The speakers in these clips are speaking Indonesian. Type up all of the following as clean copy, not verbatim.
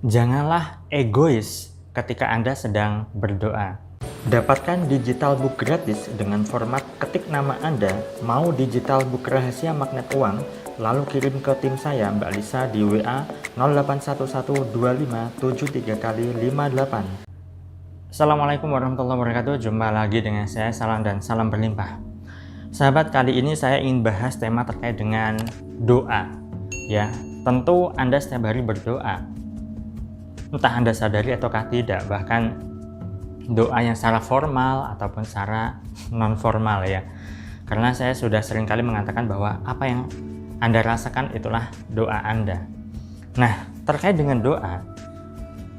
Janganlah egois ketika Anda sedang berdoa. Dapatkan digital book gratis dengan format ketik nama Anda, mau digital book rahasia magnet uang, lalu kirim ke tim saya Mbak Lisa di WA 08112573 kali 58. Assalamualaikum warahmatullahi wabarakatuh. Jumpa lagi dengan saya, salam dan salam berlimpah. Sahabat, kali ini saya ingin bahas tema terkait dengan doa. Ya, tentu Anda setiap hari berdoa. Entah Anda sadari ataukah tidak, bahkan doa yang secara formal ataupun secara non formal ya. Karena saya sudah sering kali mengatakan bahwa apa yang Anda rasakan itulah doa Anda. Nah, terkait dengan doa,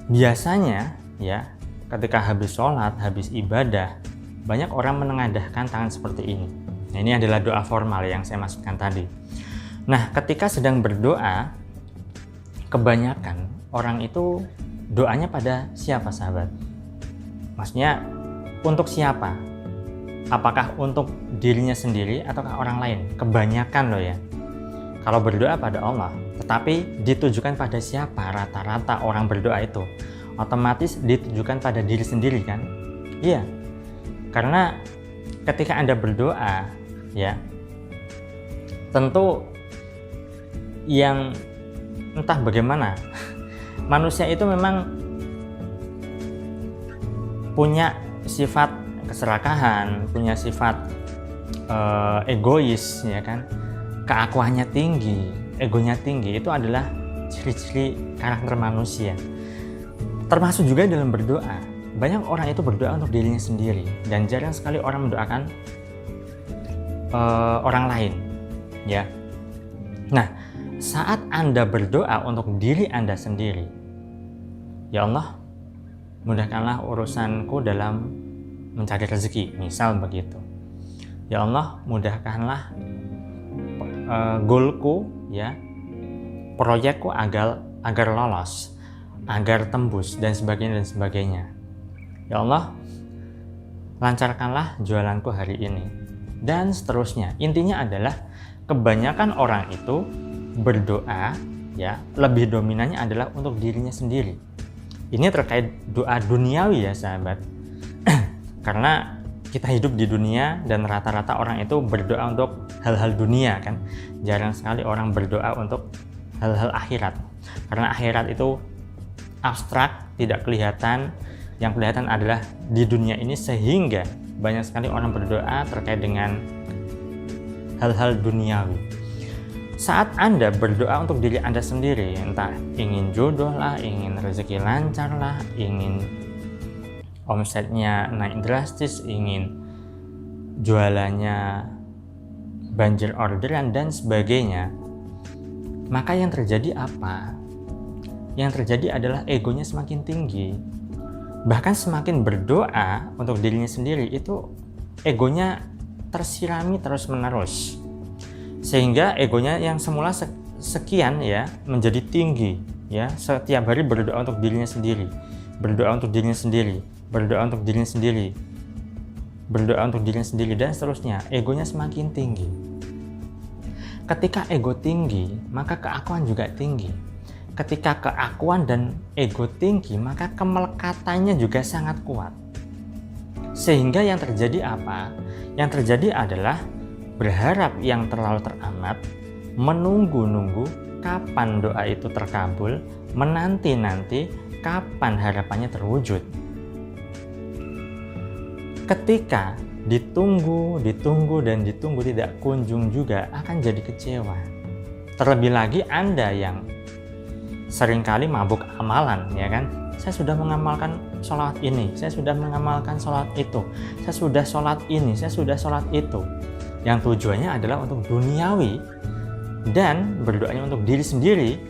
biasanya ya, ketika habis sholat, habis ibadah, banyak orang menengadahkan tangan seperti ini. Nah, ini adalah doa formal yang saya maksudkan tadi. Nah, ketika sedang berdoa, kebanyakan orang itu doanya pada siapa, sahabat? Maksudnya untuk siapa? Apakah untuk dirinya sendiri ataukah orang lain? Kebanyakan loh ya. Kalau berdoa pada Allah, tetapi ditujukan pada siapa? Rata-rata orang berdoa itu otomatis ditujukan pada diri sendiri kan? Iya. Karena ketika Anda berdoa ya, tentu yang entah bagaimana manusia itu memang punya sifat keserakahan, punya sifat egois ya kan, keakuannya tinggi, egonya tinggi. Itu adalah ciri-ciri karakter manusia. Termasuk juga dalam berdoa. Banyak orang itu berdoa untuk dirinya sendiri dan jarang sekali orang mendoakan orang lain ya. Nah, saat Anda berdoa untuk diri Anda sendiri, ya Allah, mudahkanlah urusanku dalam mencari rezeki, misal begitu. Ya Allah, mudahkanlah goalku ya, proyekku agar lolos, agar tembus dan sebagainya. Ya Allah, lancarkanlah jualanku hari ini dan seterusnya. Intinya adalah kebanyakan orang itu berdoa ya, lebih dominannya adalah untuk dirinya sendiri. Ini terkait doa duniawi ya sahabat. Karena kita hidup di dunia dan rata-rata orang itu berdoa untuk hal-hal dunia kan. Jarang sekali orang berdoa untuk hal-hal akhirat. Karena akhirat itu abstrak, tidak kelihatan. Yang kelihatan adalah di dunia ini, sehingga banyak sekali orang berdoa terkait dengan hal-hal duniawi. Saat Anda berdoa untuk diri Anda sendiri, entah ingin jodoh lah, ingin rezeki lancar lah, ingin omsetnya naik drastis, ingin jualannya banjir orderan dan sebagainya, maka yang terjadi apa? Yang terjadi adalah egonya semakin tinggi. Bahkan semakin berdoa untuk dirinya sendiri, itu egonya tersirami terus-menerus. Sehingga egonya yang semula sekian ya, menjadi tinggi ya. Setiap hari berdoa untuk dirinya sendiri, berdoa untuk dirinya sendiri, berdoa untuk dirinya sendiri, berdoa untuk dirinya sendiri, dan seterusnya. Egonya semakin tinggi. Ketika ego tinggi, maka keakuan juga tinggi. Ketika keakuan dan ego tinggi, maka kemelekatannya juga sangat kuat. Sehingga yang terjadi apa? Yang terjadi adalah berharap yang terlalu teramat, menunggu-nunggu kapan doa itu terkabul, menanti-nanti kapan harapannya terwujud. Ketika ditunggu tidak kunjung juga, akan jadi kecewa. Terlebih lagi Anda yang seringkali mabuk amalan ya kan. Saya sudah mengamalkan sholat ini, saya sudah mengamalkan sholat itu, saya sudah sholat ini, saya sudah sholat itu. Yang tujuannya adalah untuk duniawi dan berdoanya untuk diri sendiri,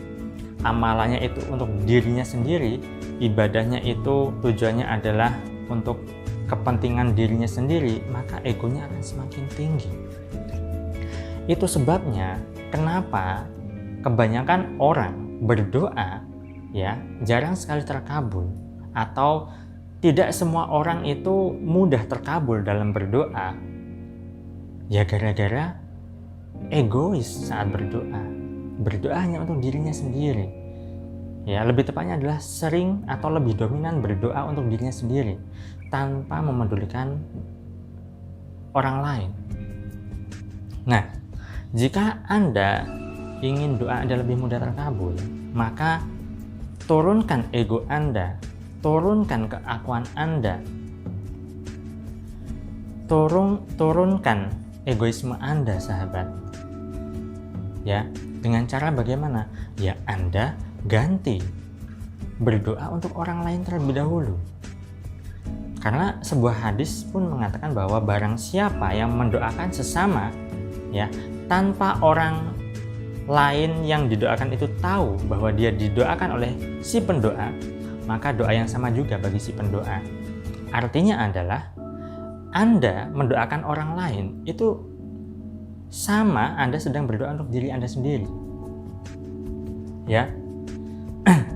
amalannya itu untuk dirinya sendiri, ibadahnya itu tujuannya adalah untuk kepentingan dirinya sendiri, maka egonya akan semakin tinggi. Itu sebabnya kenapa kebanyakan orang berdoa ya jarang sekali terkabul, atau tidak semua orang itu mudah terkabul dalam berdoa. Ya gara-gara egois saat berdoa. Berdoa hanya untuk dirinya sendiri. Ya, lebih tepatnya adalah sering atau lebih dominan berdoa untuk dirinya sendiri tanpa memedulikan orang lain. Nah, jika Anda ingin doa Anda lebih mudah terkabul, maka turunkan ego Anda, turunkan keakuan Anda, turunkan egoisme Anda, sahabat. Ya, dengan cara bagaimana? Ya, Anda ganti berdoa untuk orang lain terlebih dahulu. Karena sebuah hadis pun mengatakan bahwa barang siapa yang mendoakan sesama, ya, tanpa orang lain yang didoakan itu tahu bahwa dia didoakan oleh si pendoa, maka doa yang sama juga bagi si pendoa. Artinya adalah Anda mendoakan orang lain itu sama Anda sedang berdoa untuk diri Anda sendiri. Ya.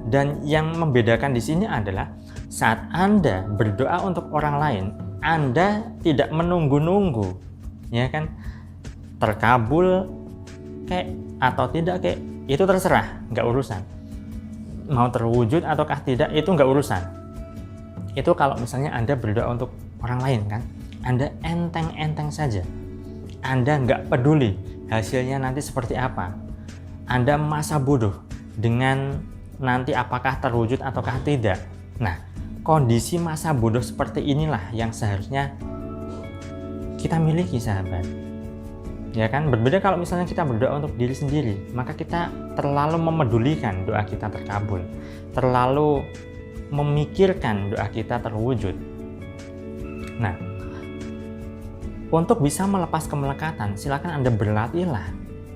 Dan yang membedakan di sini adalah saat Anda berdoa untuk orang lain, Anda tidak menunggu-nunggu, ya kan? Terkabul kayak atau tidak kayak itu terserah, nggak urusan. Mau terwujud ataukah tidak itu nggak urusan. Itu kalau misalnya Anda berdoa untuk orang lain kan, Anda enteng-enteng saja. Anda nggak peduli hasilnya nanti seperti apa. Anda masa bodoh dengan nanti apakah terwujud ataukah tidak. Nah, kondisi masa bodoh seperti inilah yang seharusnya kita miliki, sahabat. Ya kan, berbeda kalau misalnya kita berdoa untuk diri sendiri, maka kita terlalu memedulikan doa kita terkabul, terlalu memikirkan doa kita terwujud. Nah, untuk bisa melepas kemelekatan, silakan Anda berlatihlah,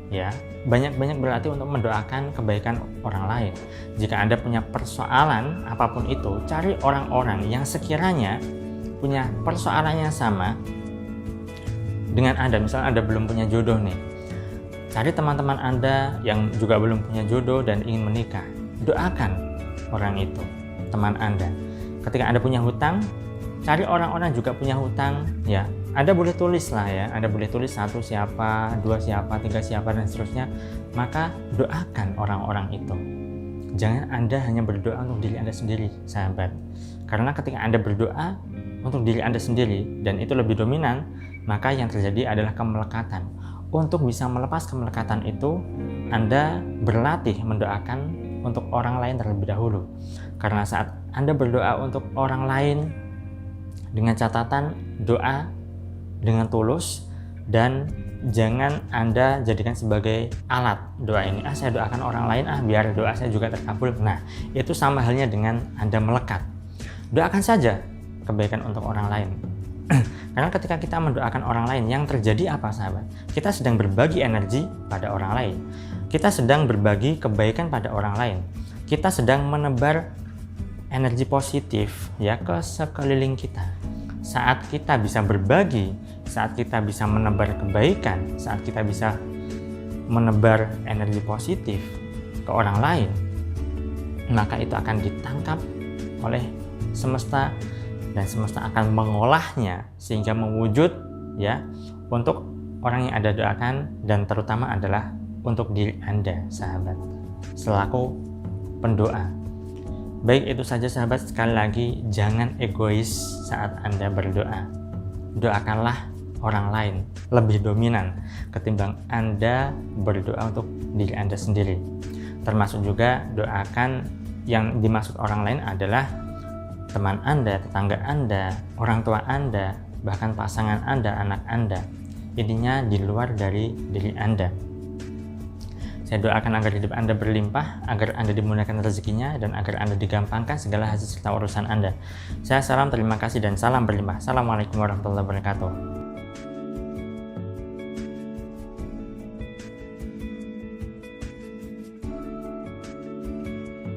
ya, banyak-banyak berlatih untuk mendoakan kebaikan orang lain. Jika Anda punya persoalan apapun itu, cari orang-orang yang sekiranya punya persoalan yang sama dengan Anda. Misalnya Anda belum punya jodoh nih, cari teman-teman Anda yang juga belum punya jodoh dan ingin menikah. Doakan orang itu, teman Anda. Ketika Anda punya hutang, cari orang-orang juga punya hutang, ya. Anda boleh tulis lah ya, Anda boleh tulis 1 siapa, 2 siapa, 3 siapa, dan seterusnya. Maka doakan orang-orang itu. Jangan Anda hanya berdoa untuk diri Anda sendiri, sahabat. Karena ketika Anda berdoa untuk diri Anda sendiri, dan itu lebih dominan, maka yang terjadi adalah kemelekatan. Untuk bisa melepas kemelekatan itu, Anda berlatih mendoakan untuk orang lain terlebih dahulu. Karena saat Anda berdoa untuk orang lain, dengan catatan doa dengan tulus, dan jangan Anda jadikan sebagai alat doa ini. Saya doakan orang lain, biar doa saya juga terkabul. Nah, itu sama halnya dengan Anda melekat. Doakan saja kebaikan untuk orang lain. Karena ketika kita mendoakan orang lain, yang terjadi apa, sahabat? Kita sedang berbagi energi pada orang lain. Kita sedang berbagi kebaikan pada orang lain. Kita sedang menebar energi positif, ya, ke sekeliling kita. Saat kita bisa berbagi, saat kita bisa menebar kebaikan, saat kita bisa menebar energi positif ke orang lain, maka itu akan ditangkap oleh semesta, dan semesta akan mengolahnya sehingga mewujud, ya, untuk orang yang Anda doakan, dan terutama adalah untuk diri Anda, sahabat, selaku pendoa. Baik, itu saja, sahabat. Sekali lagi, jangan egois saat Anda berdoa. Doakanlah orang lain lebih dominan ketimbang Anda berdoa untuk diri Anda sendiri. Termasuk juga doakan yang dimaksud orang lain adalah teman Anda, tetangga Anda, orang tua Anda, bahkan pasangan Anda, anak Anda. Intinya di luar dari diri Anda. Saya doakan agar hidup Anda berlimpah, agar Anda dimudahkan rezekinya, dan agar Anda digampangkan segala hasil serta urusan Anda. Saya salam, terima kasih, dan salam berlimpah. Assalamualaikum warahmatullahi wabarakatuh.